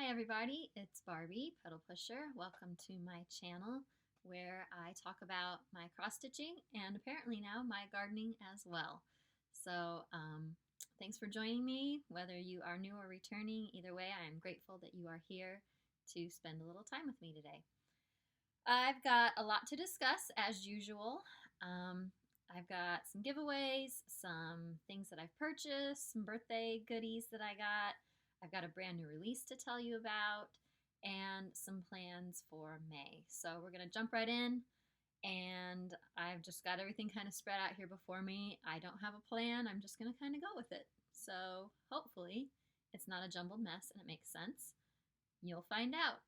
Hi everybody, it's Barbie, Petal Pusher. Welcome to my channel where I talk about my cross stitching and apparently now my gardening as well. So thanks for joining me, whether you are new or returning. Either way, I am grateful that you are here to spend a little time with me today. I've got a lot to discuss as usual. I've got some giveaways, some things that I've purchased, some birthday goodies that I got. I've got a brand new release to tell you about and some plans for May. So we're going to jump right in, and I've just got everything kind of spread out here before me. I don't have a plan. I'm just going to kind of go with it. So hopefully it's not a jumbled mess and it makes sense. You'll find out.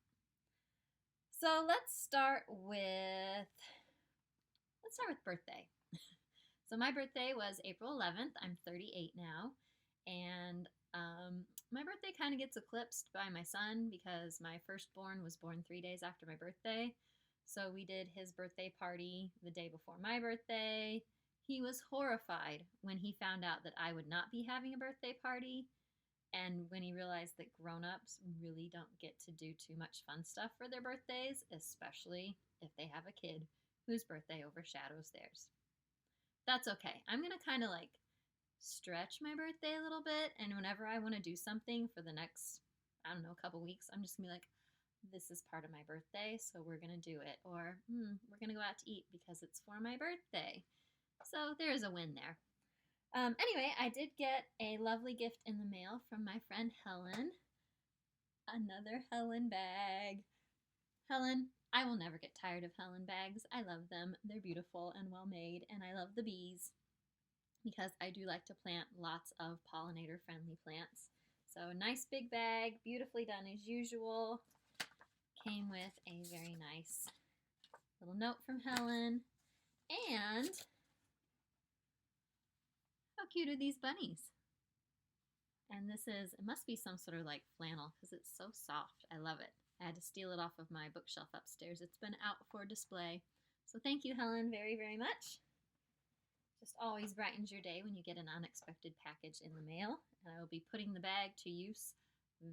So let's start with birthday. So my birthday was April 11th. I'm 38 now, and my birthday kind of gets eclipsed by my son because my firstborn was born 3 days after my birthday. So we did his birthday party the day before my birthday. He was horrified when he found out that I would not be having a birthday party, and when he realized that grown-ups really don't get to do too much fun stuff for their birthdays, especially if they have a kid whose birthday overshadows theirs. That's okay. I'm going to kind of like stretch my birthday a little bit, and whenever I want to do something for the next, I don't know, couple weeks, I'm just going to be like, this is part of my birthday, so we're going to do it. Or, we're going to go out to eat because it's for my birthday. So there's a win there. Anyway, I did get a lovely gift in the mail from my friend Helen. Another Helen bag. Helen, I will never get tired of Helen bags. I love them. They're beautiful and well made, and I love the bees because I do like to plant lots of pollinator-friendly plants. So a nice big bag, beautifully done as usual. Came with a very nice little note from Helen. And how cute are these bunnies? And this is, it must be some sort of like flannel because it's so soft. I love it. I had to steal it off of my bookshelf upstairs. It's been out for display. So thank you, Helen, very, very much. Just always brightens your day when you get an unexpected package in the mail. And I will be putting the bag to use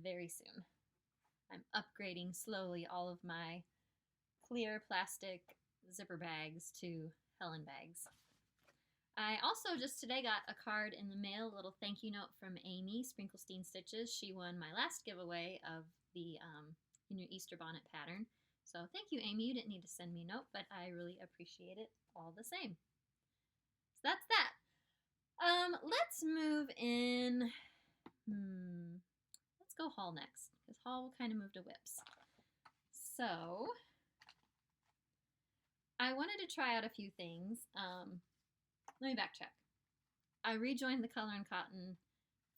very soon. I'm upgrading slowly all of my clear plastic zipper bags to Helen bags. I also just today got a card in the mail, a little thank you note from Amy, Sprinklestein Stitches. She won my last giveaway of the new Easter bonnet pattern. So thank you, Amy. You didn't need to send me a note, but I really appreciate it all the same. So that's that. Let's move in. Let's go haul next, because haul will kind of move to whips. So I wanted to try out a few things. Let me backtrack. I rejoined the Color and Cotton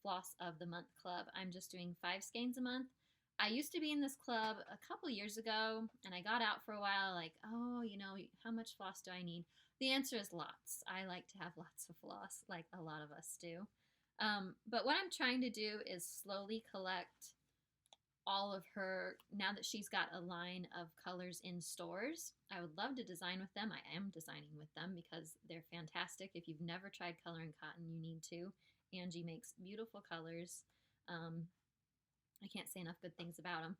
Floss of the Month Club. I'm just doing 5 skeins a month. I used to be in this club a couple years ago, and I got out for a while like, oh, you know, how much floss do I need? The answer is lots. I like to have lots of floss, like a lot of us do. But what I'm trying to do is slowly collect all of her, now that she's got a line of colors in stores. I would love to design with them. I am designing with them because they're fantastic. If you've never tried Color and Cotton, you need to. Angie makes beautiful colors. I can't say enough good things about them.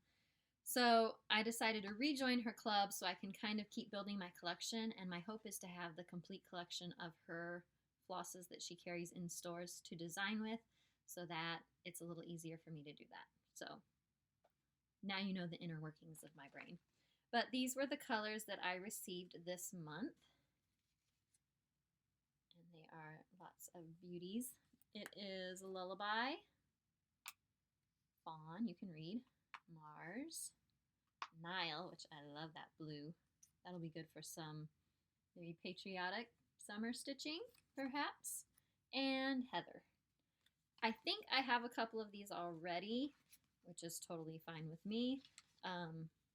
So I decided to rejoin her club so I can kind of keep building my collection, and my hope is to have the complete collection of her flosses that she carries in stores to design with, so that it's a little easier for me to do that. So now you know the inner workings of my brain. But these were the colors that I received this month, and they are lots of beauties. It is Lullaby, Fawn, you can read, Mars, Nile, which I love that blue. That'll be good for some maybe patriotic summer stitching, perhaps, and Heather. I think I have a couple of these already, which is totally fine with me.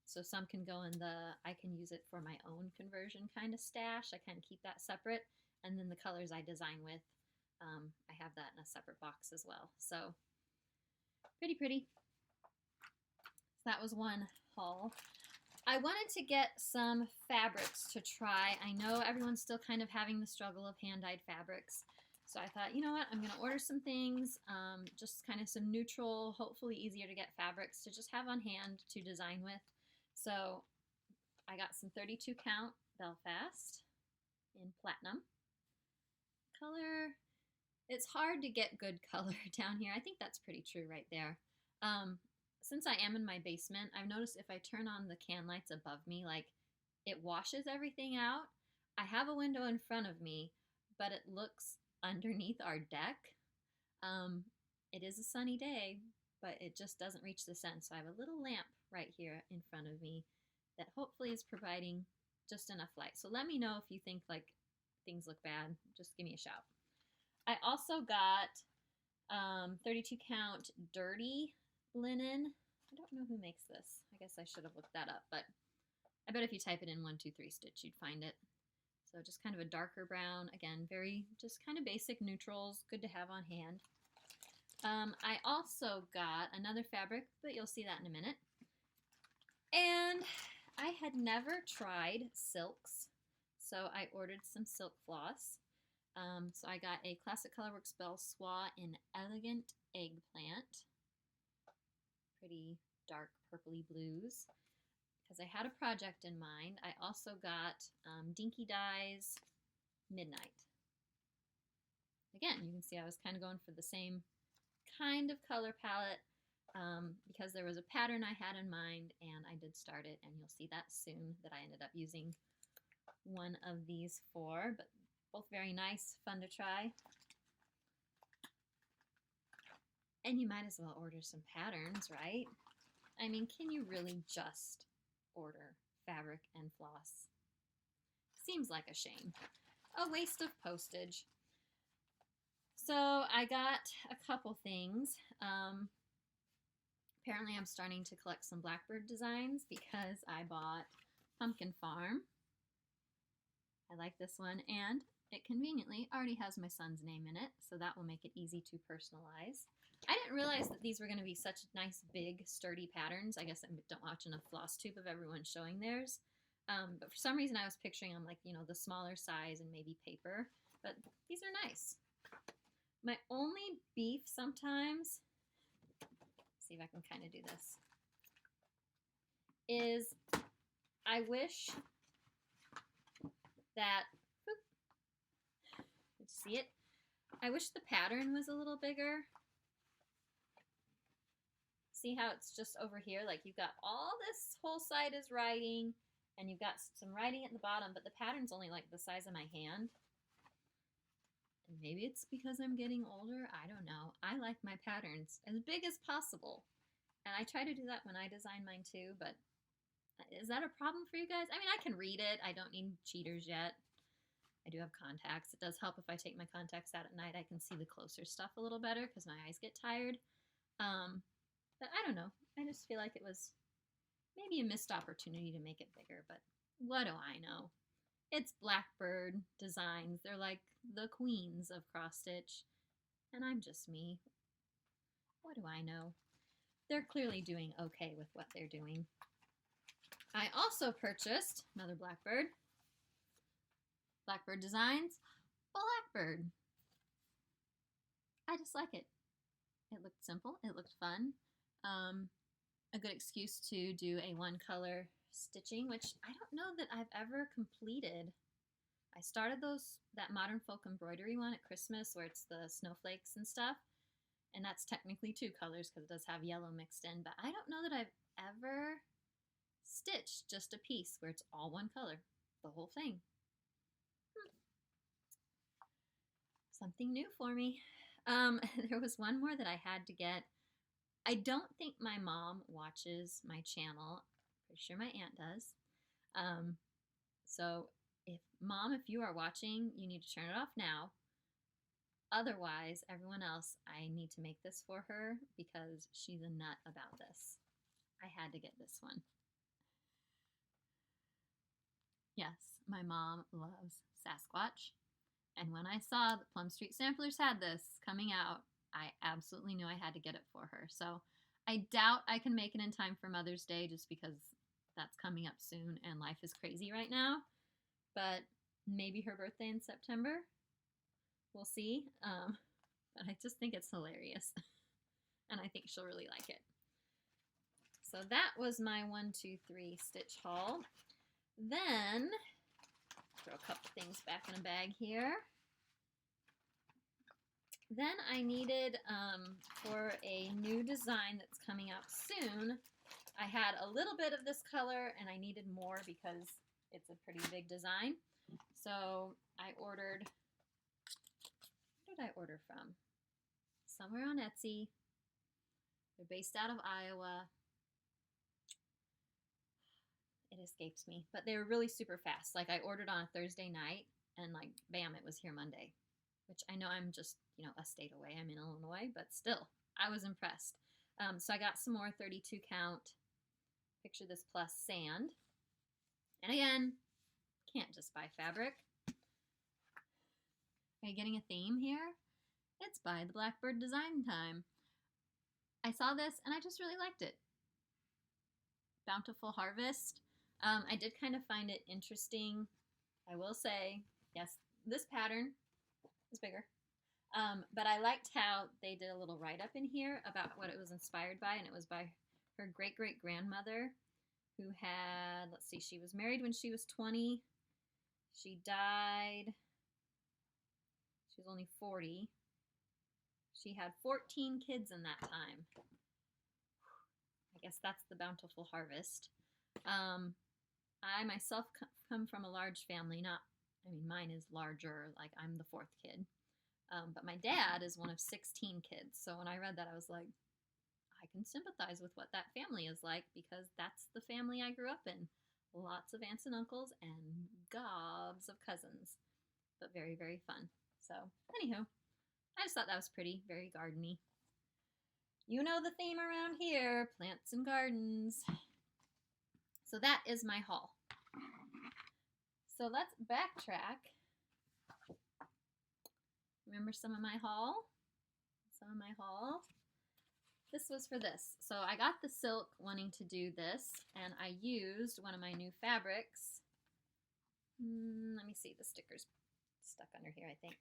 So some can go in the, I can use it for my own conversion kind of stash. I kind of keep that separate. And then the colors I design with, I have that in a separate box as well. So pretty. So that was one haul. I wanted to get some fabrics to try. I know everyone's still kind of having the struggle of hand-dyed fabrics. So I thought, you know what, I'm going to order some things, just kind of some neutral, hopefully easier to get fabrics to just have on hand to design with. So I got some 32 count Belfast in platinum. Color, it's hard to get good color down here. I think that's pretty true right there. Since I am in my basement, I've noticed if I turn on the can lights above me, like it washes everything out. I have a window in front of me, but it looks underneath our deck. It is a sunny day, but it just doesn't reach the sun. So I have a little lamp right here in front of me that hopefully is providing just enough light. So let me know if you think like things look bad. Just give me a shout. I also got 32 count dirty linen. I don't know who makes this. I guess I should have looked that up, but I bet if you type it in 123 Stitch, you'd find it. So just kind of a darker brown. Again, very just kind of basic neutrals. Good to have on hand. I also got another fabric, but you'll see that in a minute. And I had never tried silks, so I ordered some silk floss. So I got a Classic Colorworks Belle Soie in Elegant Eggplant. Pretty dark purpley blues. Because I had a project in mind. I also got Dinky Dyes Midnight. Again, you can see I was kind of going for the same kind of color palette because there was a pattern I had in mind and I did start it, and you'll see that soon that I ended up using one of these for, but both very nice, fun to try. And you might as well order some patterns, right? I mean, can you really just order fabric and floss? Seems like a shame. A waste of postage. So I got a couple things. Apparently I'm starting to collect some Blackbird designs because I bought Pumpkin Farm. I like this one, and it conveniently already has my son's name in it, so that will make it easy to personalize. I didn't realize that these were going to be such nice, big, sturdy patterns. I guess I don't watch enough Flosstube of everyone showing theirs. But for some reason I was picturing them like, you know, the smaller size and maybe paper. But these are nice. My only beef sometimes, see if I can kind of do this, is I wish that, did you see it? I wish the pattern was a little bigger. See how it's just over here? Like you've got all this whole side is writing, and you've got some writing at the bottom, but the pattern's only like the size of my hand. And maybe it's because I'm getting older. I don't know. I like my patterns as big as possible. And I try to do that when I design mine too, but is that a problem for you guys? I mean, I can read it. I don't need cheaters yet. I do have contacts. It does help if I take my contacts out at night. I can see the closer stuff a little better because my eyes get tired. But I don't know. I just feel like it was maybe a missed opportunity to make it bigger, but what do I know? It's Blackbird designs. They're like the queens of cross stitch, and I'm just me. What do I know? They're clearly doing okay with what they're doing. I also purchased another Blackbird. Blackbird designs. Blackbird. I just like it. It looked simple. It looked fun. A good excuse to do a one color stitching, which I don't know that I've ever completed. I started that Modern Folk embroidery one at Christmas where it's the snowflakes and stuff, and that's technically two colors because it does have yellow mixed in, but I don't know that I've ever stitched just a piece where it's all one color, the whole thing. Something new for me. There was one more that I had to get. I don't think my mom watches my channel. Pretty sure my aunt does. So if you are watching, you need to turn it off now. Otherwise, everyone else, I need to make this for her because she's a nut about this. I had to get this one. Yes, my mom loves Sasquatch. And when I saw that Plum Street Samplers had this coming out, I absolutely knew I had to get it for her. So I doubt I can make it in time for Mother's Day just because that's coming up soon and life is crazy right now. But maybe her birthday in September. We'll see. But I just think it's hilarious. And I think she'll really like it. So that was my 1, 2, 3 stitch haul. Then, throw a couple things back in a bag here. Then I needed, for a new design that's coming out soon, I had a little bit of this color and I needed more because it's a pretty big design. So I ordered, where did I order from? Somewhere on Etsy. They're based out of Iowa. It escapes me, but they were really super fast. Like I ordered on a Thursday night and like, bam, it was here Monday, which I know I'm just, you know, a state away. I'm in Illinois, but still, I was impressed. So I got some more 32 count, picture this plus sand. And again, can't just buy fabric. Are you getting a theme here? It's by the Blackbird Design Time. I saw this and I just really liked it. Bountiful Harvest. I did kind of find it interesting. I will say, yes, this pattern is bigger. But I liked how they did a little write-up in here about what it was inspired by, and it was by her great-great-grandmother who had, let's see, she was married when she was 20. She died, she was only 40. She had 14 kids in that time. I guess that's the bountiful harvest. I myself come from a large family, mine is larger, like I'm the 4th kid. But my dad is one of 16 kids. So when I read that, I was like, I can sympathize with what that family is like because that's the family I grew up in. Lots of aunts and uncles and gobs of cousins, but very, very fun. So anywho, I just thought that was pretty, very gardeny. You know the theme around here, plants and gardens. So that is my haul. So let's backtrack. Remember some of my haul? This was for this. So I got the silk wanting to do this, and I used one of my new fabrics. Let me see, the sticker's stuck under here, I think.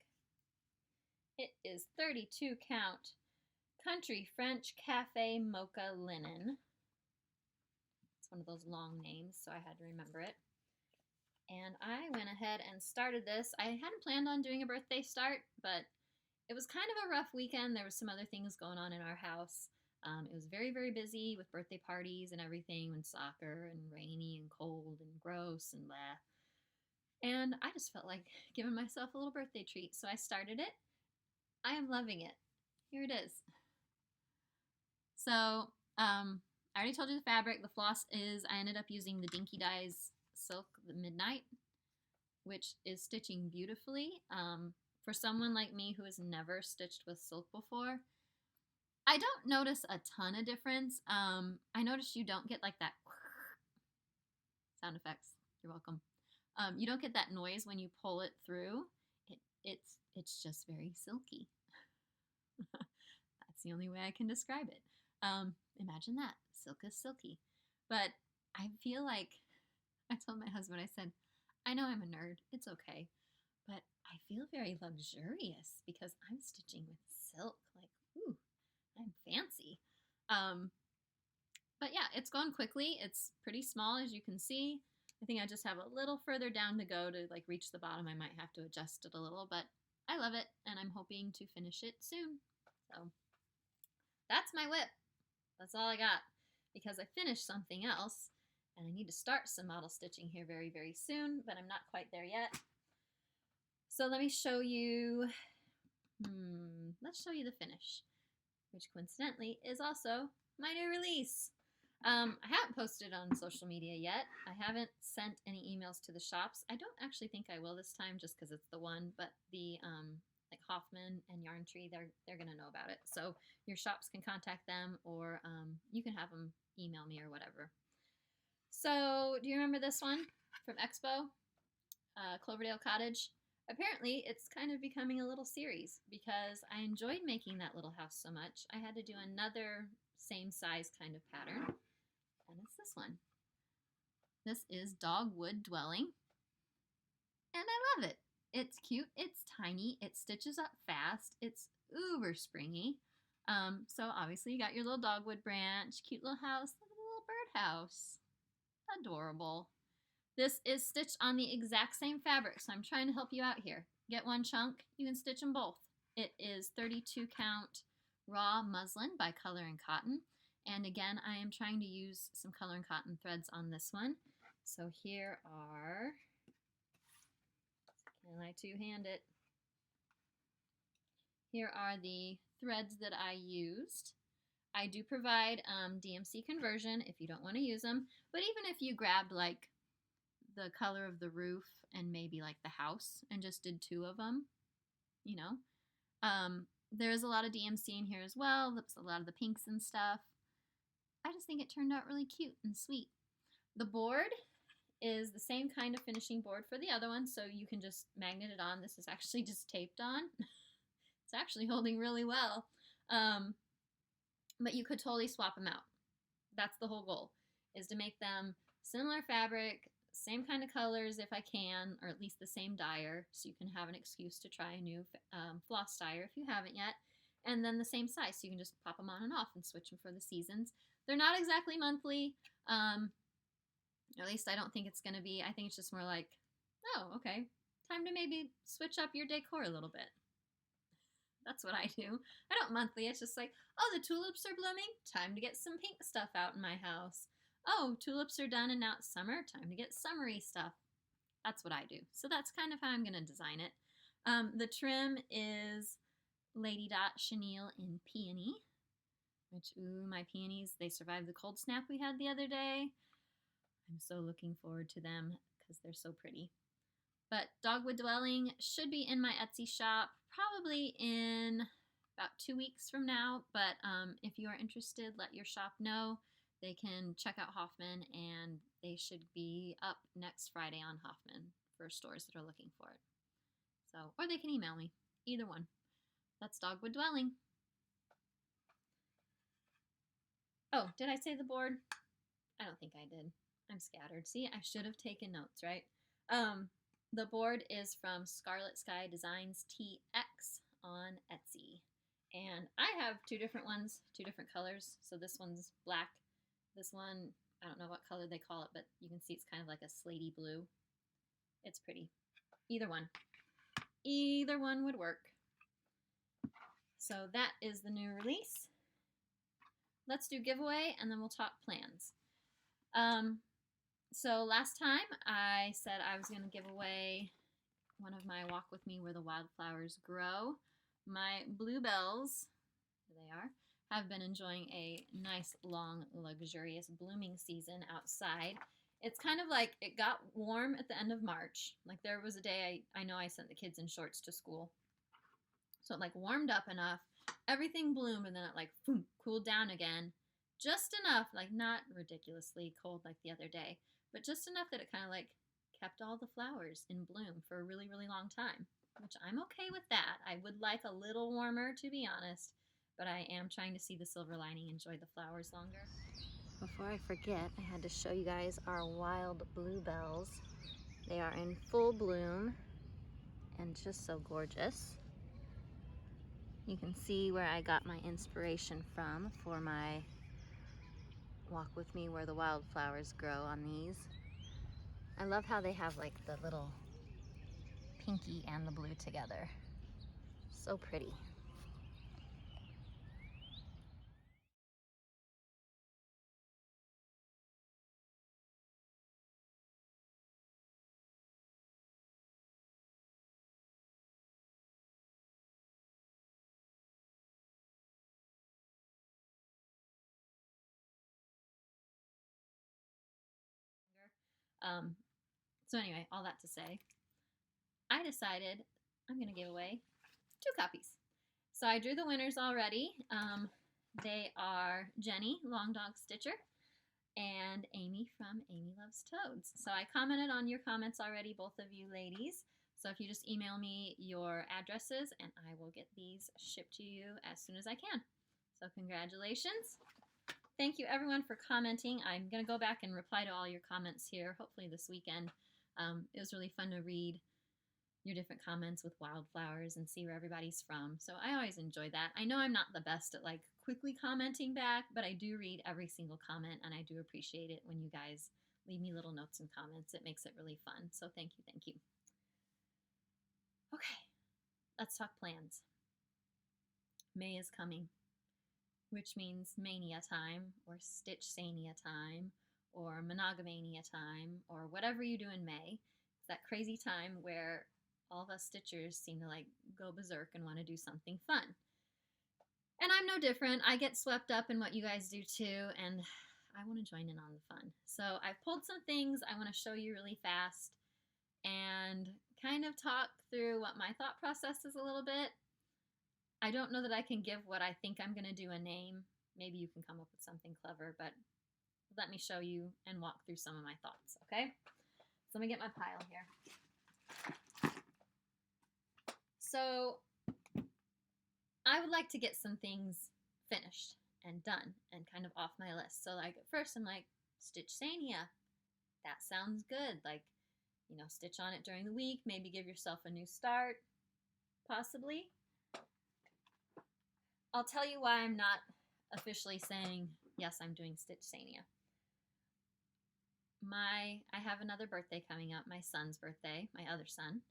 It is 32 count Country French Cafe Mocha Linen. It's one of those long names, so I had to remember it. And I went ahead and started this. I hadn't planned on doing a birthday start, but it was kind of a rough weekend. There was some other things going on in our house. It was very, very busy with birthday parties and everything, and soccer, and rainy, and cold, and gross, and blah. And I just felt like giving myself a little birthday treat, so I started it. I am loving it. Here it is. So, I already told you the fabric. The floss is, I ended up using the Dinky Dyes Silk, the Midnight, which is stitching beautifully. For someone like me who has never stitched with silk before, I don't notice a ton of difference. I noticed you don't get like that sound effects. You're welcome. You don't get that noise when you pull it through. It's just very silky. That's the only way I can describe it. Imagine that. Silk is silky. But I feel like, I told my husband, I said, I know I'm a nerd. It's okay. But I feel very luxurious because I'm stitching with silk. Like, ooh, I'm fancy. But yeah, it's gone quickly. It's pretty small, as you can see. I think I just have a little further down to go to like reach the bottom. I might have to adjust it a little, but I love it, and I'm hoping to finish it soon. So that's my whip. That's all I got, because I finished something else, and I need to start some model stitching here very, very soon, but I'm not quite there yet. So let me show you, let's show you the finish, which coincidentally is also my new release. I haven't posted on social media yet. I haven't sent any emails to the shops. I don't actually think I will this time, just because it's the one, but the like Hoffman and Yarn Tree, they're gonna know about it. So your shops can contact them, or you can have them email me or whatever. So do you remember this one from Expo, Cloverdale Cottage? Apparently it's kind of becoming a little series because I enjoyed making that little house so much. I had to do another same size kind of pattern, and it's this one. This is Dogwood Dwelling, and I love it. It's cute, it's tiny, it stitches up fast, it's uber springy. So obviously you got your little dogwood branch, cute little house, look at the little birdhouse. Adorable. This is stitched on the exact same fabric, so I'm trying to help you out here. Get one chunk, you can stitch them both. It is 32 count raw muslin by Color and Cotton. And again, I am trying to use some Color and Cotton threads on this one. So here are, can I two-hand it? Here are the threads that I used. I do provide DMC conversion if you don't want to use them, but even if you grabbed like the color of the roof and maybe like the house and just did 2 of them, you know, there's a lot of DMC in here as well. That's a lot of the pinks and stuff. I just think it turned out really cute and sweet. The board is the same kind of finishing board for the other one, so you can just magnet it on. This is actually just taped on. It's actually holding really well. But you could totally swap them out. That's the whole goal, is to make them similar fabric, same kind of colors if I can, or at least the same dyer, so you can have an excuse to try a new floss dyer if you haven't yet. And then the same size, so you can just pop them on and off and switch them for the seasons. They're not exactly monthly, or at least I don't think it's going to be. I think it's just more like, oh, okay, time to maybe switch up your decor a little bit. That's what I do. I don't monthly. It's just like, oh, the tulips are blooming. Time to get some pink stuff out in my house. Oh, tulips are done and now it's summer. Time to get summery stuff. That's what I do. So that's kind of how I'm going to design it. The trim is Lady Dot Chenille in Peony, which, ooh, my peonies, they survived the cold snap we had the other day. I'm so looking forward to them because they're so pretty. But Dogwood Dwelling should be in my Etsy shop probably in about 2 weeks from now. But if you are interested, let your shop know. They can check out Hoffman, and they should be up next Friday on Hoffman for stores that are looking for it. So, or they can email me. Either one. That's Dogwood Dwelling. Oh, did I say the board? I don't think I did. I'm scattered. See, I should have taken notes, right? The board is from Scarlet Sky Designs TX on Etsy. And I have 2 different ones, 2 different colors. So this one's black. This one, I don't know what color they call it, but you can see it's kind of like a slatey blue. It's pretty. Either one. Either one would work. So that is the new release. Let's do giveaway and then we'll talk plans. So last time I said I was going to give away one of my Walk With Me Where the Wildflowers Grow. My Bluebells, here they are, have been enjoying a nice, long, luxurious blooming season outside. It's kind of like it got warm at the end of March. Like there was a day I know I sent the kids in shorts to school. So it like warmed up enough. Everything bloomed and then it like boom, cooled down again. Just enough, like not ridiculously cold like the other day, but just enough that it kind of like kept all the flowers in bloom for a really, really long time, which I'm okay with that. I would like a little warmer, to be honest, but I am trying to see the silver lining, enjoy the flowers longer. Before I forget, I had to show you guys our wild bluebells. They are in full bloom and just so gorgeous. You can see where I got my inspiration from for my Walk With Me Where the Wildflowers Grow on these. I love how they have like the little pinky and the blue together. So pretty. So anyway, all that to say, I decided I'm going to give away 2 copies. So I drew the winners already. They are Jenny, Long Dog Stitcher, and Amy from Amy Loves Toads. So I commented on your comments already, both of you ladies. So if you just email me your addresses and I will get these shipped to you as soon as I can. So congratulations. Thank you everyone for commenting. I'm going to go back and reply to all your comments here, hopefully this weekend. It was really fun to read your different comments with wildflowers and see where everybody's from. So I always enjoy that. I know I'm not the best at like quickly commenting back, but I do read every single comment and I do appreciate it when you guys leave me little notes and comments. It makes it really fun. So thank you, thank you. Okay, let's talk plans. May is coming, which means mania time or stitch sania time or monogamania time or whatever you do in May. It's that crazy time where all of us stitchers seem to like go berserk and want to do something fun. And I'm no different. I get swept up in what you guys do too, and I want to join in on the fun. So I've pulled some things I want to show you really fast and kind of talk through what my thought process is a little bit. I don't know that I can give what I think I'm going to do a name. Maybe you can come up with something clever, but let me show you and walk through some of my thoughts, okay? So let me get my pile here. So I would like to get some things finished and done and kind of off my list. So like at first I'm like, stitch sania. That sounds good. Like, you know, stitch on it during the week, maybe give yourself a new start, possibly. I'll tell you why I'm not officially saying, yes, I'm doing stitch sania. I have another birthday coming up, my son's birthday, my other son,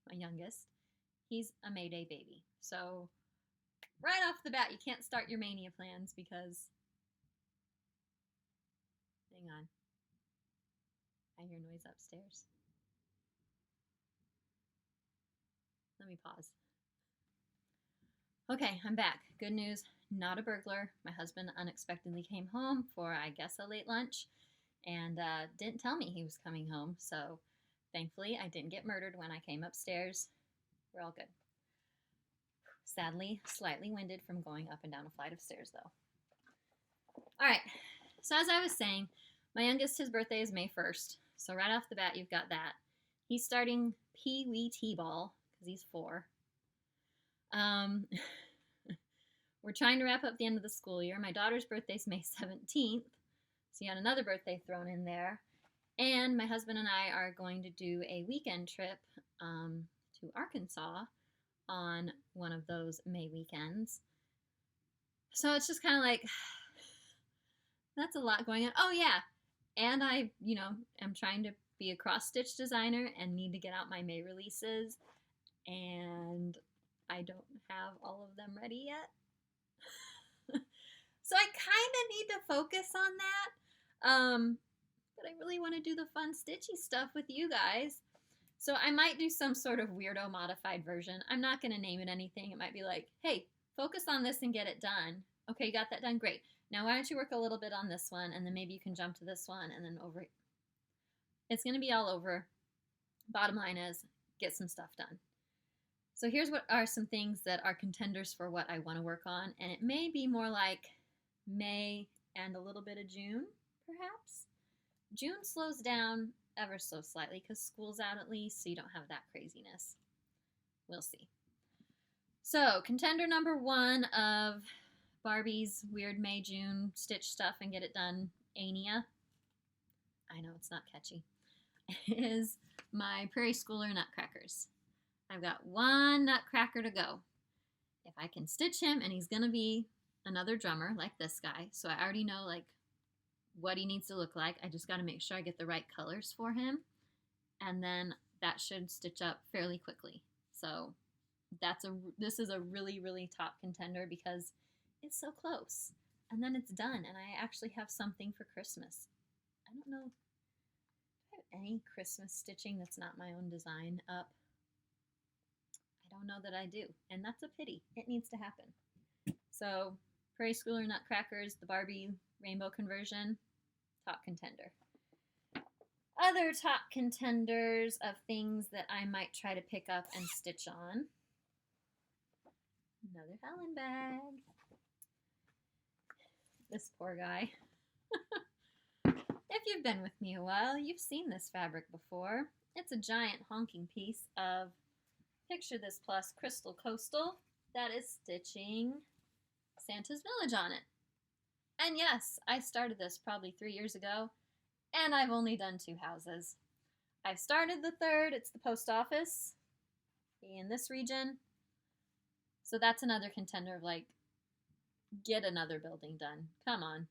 my youngest. He's a May Day baby. So right off the bat, you can't start your mania plans because, hang on, I hear noise upstairs. Let me pause. Okay, I'm back. Good news, not a burglar. My husband unexpectedly came home for, I guess, a late lunch and didn't tell me he was coming home. So thankfully, I didn't get murdered when I came upstairs. We're all good. Sadly, slightly winded from going up and down a flight of stairs, though. All right, so as I was saying, my youngest, his birthday is May 1st. So right off the bat, you've got that. He's starting Pee Wee T-ball because he's 4. We're trying to wrap up the end of the school year. My daughter's birthday's May 17th, so you had another birthday thrown in there. And my husband and I are going to do a weekend trip to Arkansas on one of those May weekends. So it's just kind of like, that's a lot going on. Oh yeah, and I, am trying to be a cross-stitch designer and need to get out my May releases, and I don't have all of them ready yet. So I kind of need to focus on that. But I really want to do the fun stitchy stuff with you guys. So I might do some sort of weirdo modified version. I'm not going to name it anything. It might be like, hey, focus on this and get it done. Okay, you got that done? Great. Now why don't you work a little bit on this one, and then maybe you can jump to this one, and then over. It's going to be all over. Bottom line is, get some stuff done. So here's what are some things that are contenders for what I want to work on, and it may be more like May and a little bit of June, perhaps. June slows down ever so slightly because school's out at least, so you don't have that craziness. We'll see. So, contender number 1 of Barbie's weird May, June stitch stuff and get it done, Ania. I know it's not catchy. Is my Prairie Schooler Nutcrackers. I've got 1 Nutcracker to go. If I can stitch him, and he's going to be another drummer like this guy, so I already know like what he needs to look like. I just got to make sure I get the right colors for him, and then that should stitch up fairly quickly. So this is a really, really top contender because it's so close, and then it's done, and I actually have something for Christmas. I don't know, do I have any Christmas stitching that's not my own design up? I don't know that I do, and that's a pity. It needs to happen. So, Prairie Schooler Nutcrackers, the Barbie Rainbow Conversion, top contender. Other top contenders of things that I might try to pick up and stitch on. Another Helen bag. This poor guy. If you've been with me a while, you've seen this fabric before. It's a giant honking piece of, picture this plus crystal coastal that is stitching Santa's Village on it. And yes, I started this probably 3 years ago, and I've only done 2 houses. I've started the 3rd, it's the post office. in this region. So that's another contender of like, get another building done. Come on.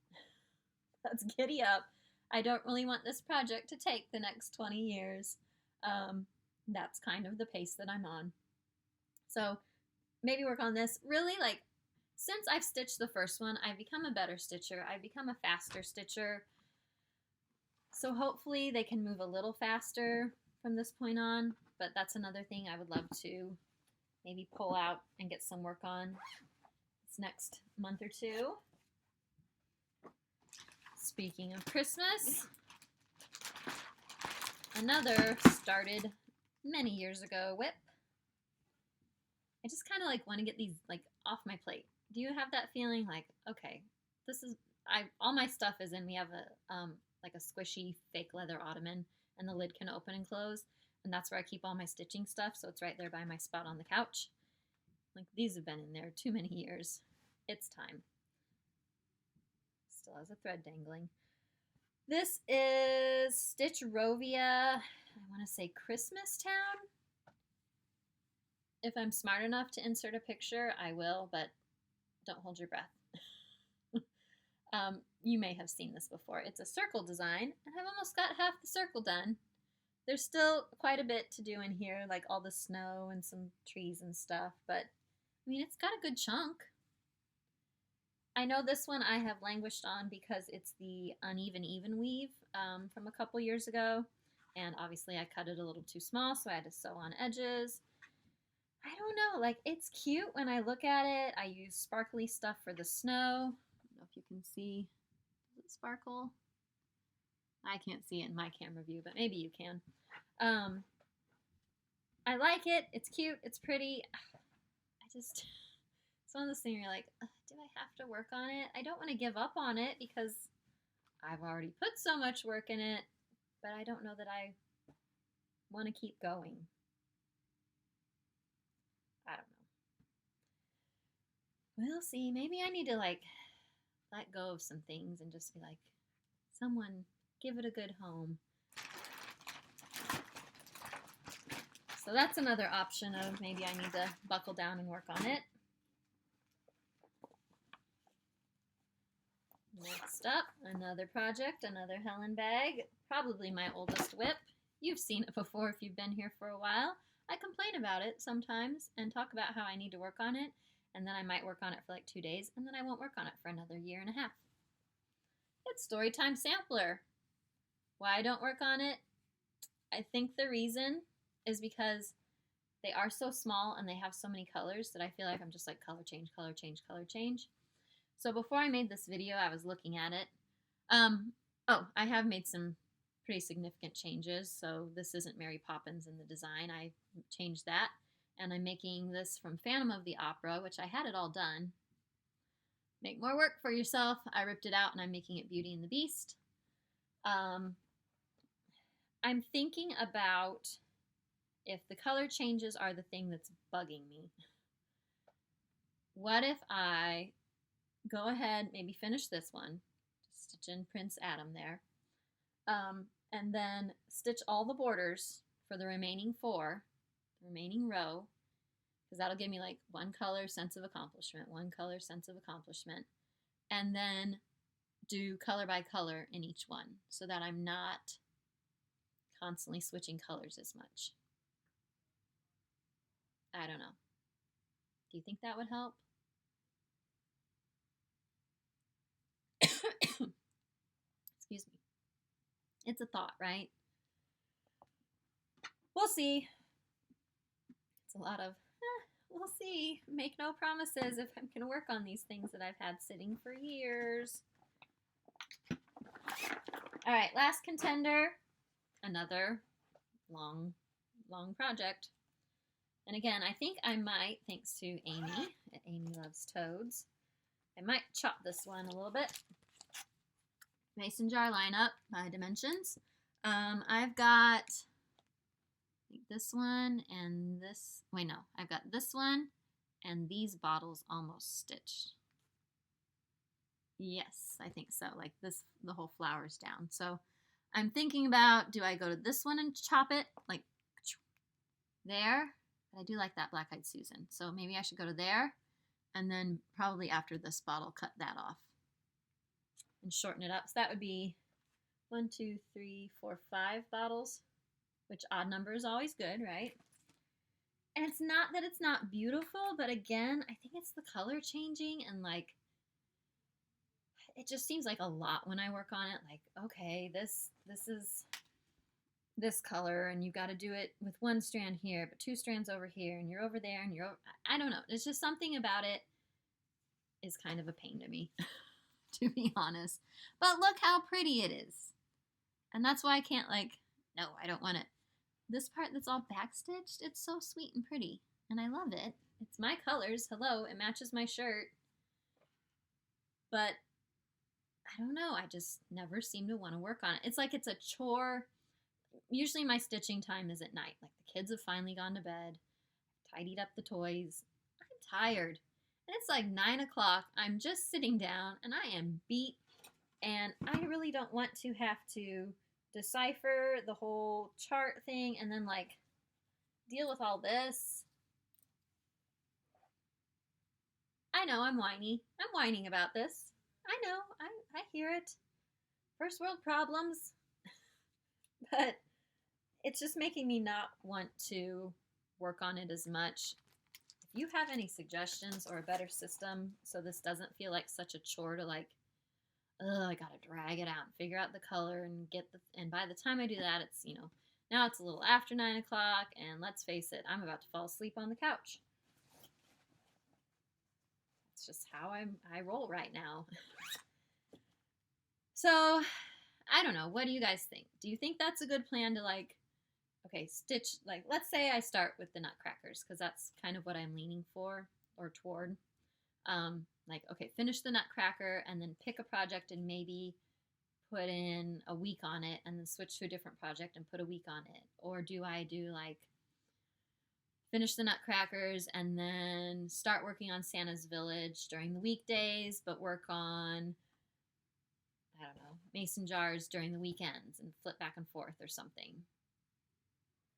Let's giddy up. I don't really want this project to take the next 20 years. That's kind of the pace that I'm on. So maybe work on this. Really, like, since I've stitched the first one, I've become a better stitcher. I've become a faster stitcher. So hopefully they can move a little faster from this point on. But that's another thing I would love to maybe pull out and get some work on this next month or two. Speaking of Christmas, another started many years ago whip. I just kind of like want to get these like off my plate. Do you have that feeling like, okay, this is, all my stuff is in, we have a like a squishy fake leather ottoman and the lid can open and close, and that's where I keep all my stitching stuff, so it's right there by my spot on the couch. Like, these have been in there too many years. It's time. Still has a thread dangling. This is Stitch Rovia, I want to say Christmas Town. If I'm smart enough to insert a picture, I will, but don't hold your breath. You may have seen this before. It's a circle design, and I've almost got half the circle done. There's still quite a bit to do in here, like all the snow and some trees and stuff, but I mean, it's got a good chunk. I know this one I have languished on because it's the uneven even weave from a couple years ago, and obviously I cut it a little too small, so I had to sew on edges. I don't know, like, it's cute when I look at it. I use sparkly stuff for the snow. I don't know if you can see. Does it sparkle? I can't see it in my camera view, but maybe you can. I like it. It's cute. It's pretty. It's one of those things where you're like, do I have to work on it? I don't want to give up on it because I've already put so much work in it, but I don't know that I want to keep going. I don't know. We'll see. Maybe I need to like let go of some things and just be like, someone give it a good home. So that's another option of maybe I need to buckle down and work on it. Next up, another project, another Helen bag, probably my oldest whip. You've seen it before if you've been here for a while. I complain about it sometimes and talk about how I need to work on it, and then I might work on it for like 2 days, and then I won't work on it for another 1.5 years. It's Storytime Sampler. Why I don't work on it? I think the reason is because they are so small and they have so many colors that I feel like I'm just like color change, color change, color change. So before I made this video, I was looking at it. I have made some pretty significant changes. So this isn't Mary Poppins in the design. I changed that. And I'm making this from Phantom of the Opera, which I had it all done. Make more work for yourself. I ripped it out and I'm making it Beauty and the Beast. I'm thinking about if the color changes are the thing that's bugging me. What if I go ahead, maybe finish this one, stitch in Prince Adam there, and then stitch all the borders for the remaining 4, the remaining row, because that'll give me like one color sense of accomplishment, one color sense of accomplishment, and then do color by color in each one so that I'm not constantly switching colors as much. I don't know. Do you think that would help? Excuse me. It's a thought, right? We'll see. It's a lot of, we'll see. Make no promises if I'm going to work on these things that I've had sitting for years. All right, last contender. Another long project. And again, I think I might, thanks to Amy at Amy Loves Toads, I might chop this one a little bit. Mason jar lineup by dimensions. I've got this one and this, wait, no, I've got this one and these bottles almost stitched. Yes, I think so. Like this, the whole flower's down. So I'm thinking about, do I go to this one and chop it like there? But I do like that Black-Eyed Susan. So maybe I should go to there, and then probably after this bottle, cut that off and shorten it up. So that would be 1, 2, 3, 4, 5 bottles, which odd number is always good, right? And it's not that it's not beautiful, but again, I think it's the color changing, and like, it just seems like a lot when I work on it. Like, okay, this is this color, and you got to do it with one strand here, but 2 strands over here, and you're over there, and you're over, I don't know. It's just something about it is kind of a pain to me, to be honest. But look how pretty it is. And that's why I can't, like, no, I don't want it. This part that's all backstitched, it's so sweet and pretty, and I love it. It's my colors. Hello, it matches my shirt. But I don't know, I just never seem to want to work on it. It's like it's a chore. Usually my stitching time is at night. Like, the kids have finally gone to bed, tidied up the toys. I'm tired. And it's like 9 o'clock. I'm just sitting down and I am beat. And I really don't want to have to decipher the whole chart thing and then like deal with all this. I know I'm whiny. I'm whining about this. I know. I hear it. First world problems. But it's just making me not want to work on it as much. If you have any suggestions or a better system so this doesn't feel like such a chore to like, I gotta drag it out and figure out the color and get the, and by the time I do that, it's, you know, now it's a little after 9 o'clock, and let's face it, I'm about to fall asleep on the couch. It's just how I roll right now. So, I don't know. What do you guys think? Do you think that's a good plan to like, okay, stitch, like, let's say I start with the nutcrackers, because that's kind of what I'm leaning for or toward. Like, okay, finish the nutcracker and then pick a project and maybe put in a week on it and then switch to a different project and put a week on it? Or do I do like finish the nutcrackers and then start working on Santa's Village during the weekdays, but work on, I don't know, mason jars during the weekends and flip back and forth or something?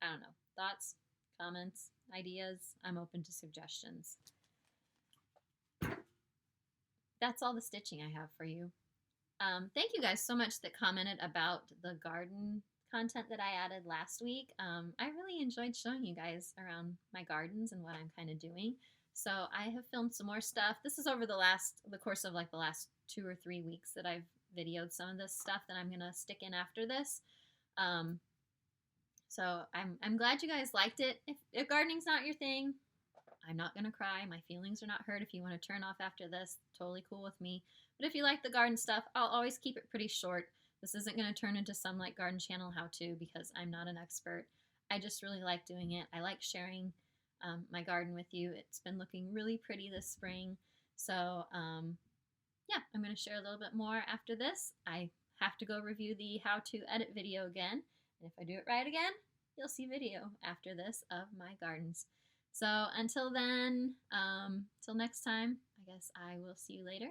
I don't know. Thoughts, comments, ideas? I'm open to suggestions. That's all the stitching I have for you. Thank you guys so much that commented about the garden content that I added last week. I really enjoyed showing you guys around my gardens and what I'm kind of doing. So I have filmed some more stuff. This is over the course of like the last 2 or 3 weeks that I've videoed some of this stuff that I'm gonna stick in after this. So I'm glad you guys liked it. If gardening's not your thing, I'm not gonna cry. My feelings are not hurt. If you want to turn off after this, totally cool with me. But if you like the garden stuff, I'll always keep it pretty short. This isn't going to turn into some like garden channel how-to because I'm not an expert. I just really like doing it. I like sharing my garden with you. It's been looking really pretty this spring. So yeah, I'm going to share a little bit more after this. I have to go review the how-to edit video again. And if I do it right again, you'll see video after this of my gardens. So until then, till next time, I guess I will see you later.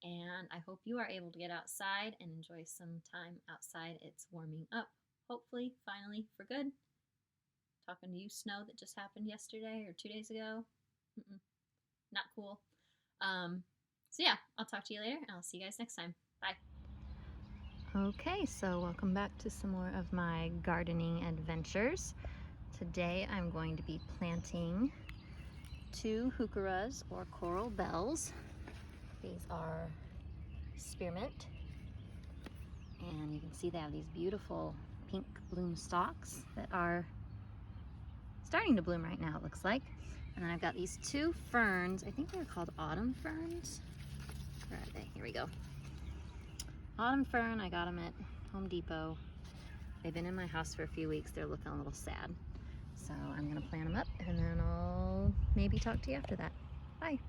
And I hope you are able to get outside and enjoy some time outside. It's warming up, hopefully, finally, for good. Talking to you, snow that just happened yesterday or 2 days ago. Not cool. So yeah, I'll talk to you later, and I'll see you guys next time. Bye. Okay, so welcome back to some more of my gardening adventures. Today I'm going to be planting 2 heucheras or coral bells. These are spearmint, and you can see they have these beautiful pink bloom stalks that are starting to bloom right now, it looks like. And then I've got these 2 ferns. I think they're called autumn ferns. Where are they? Here we go. Autumn fern, I got them at Home Depot. They've been in my house for a few weeks. They're looking a little sad. So I'm gonna plant them up, and then I'll maybe talk to you after that. Bye.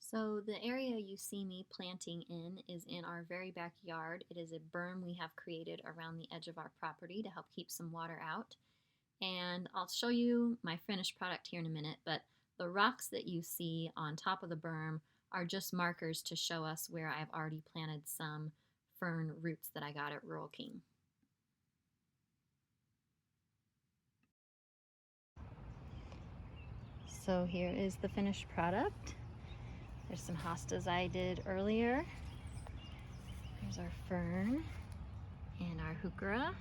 So the area you see me planting in is in our very backyard. It is a berm we have created around the edge of our property to help keep some water out. And I'll show you my finished product here in a minute, but the rocks that you see on top of the berm are just markers to show us where I've already planted some fern roots that I got at Rural King. So here is the finished product. There's some hostas I did earlier. There's our fern and our heuchera.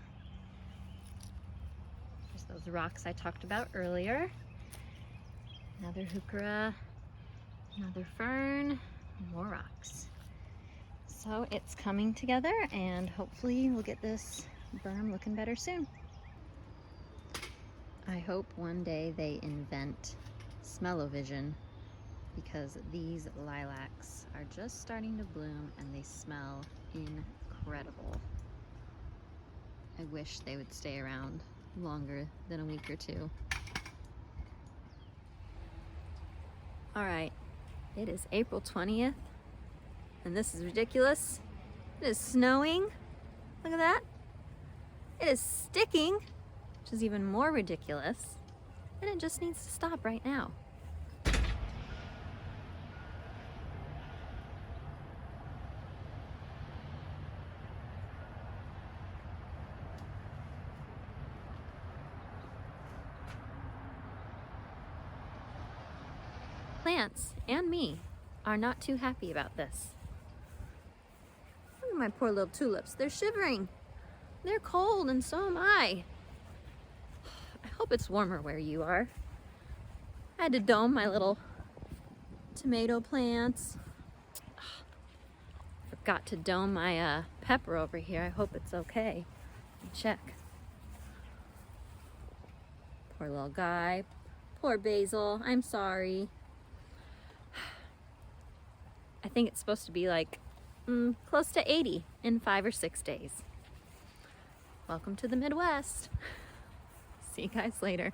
There's those rocks I talked about earlier. Another heuchera, another fern, more rocks. So it's coming together, and hopefully we'll get this berm looking better soon. I hope one day they invent smell-o-vision, because these lilacs are just starting to bloom and they smell incredible. I wish they would stay around longer than a week or two. All right, it is April 20th, and this is ridiculous. It is snowing. Look at that. It is sticking, which is even more ridiculous, and it just needs to stop right now. Plants and me are not too happy about this. Look at my poor little tulips. They're shivering. They're cold, and so am I. I hope it's warmer where you are. I had to dome my little tomato plants. Forgot to dome my pepper over here. I hope it's okay. Check. Poor little guy. Poor basil. I'm sorry. I think it's supposed to be like close to 80 in 5 or 6 days. Welcome to the Midwest. See you guys later.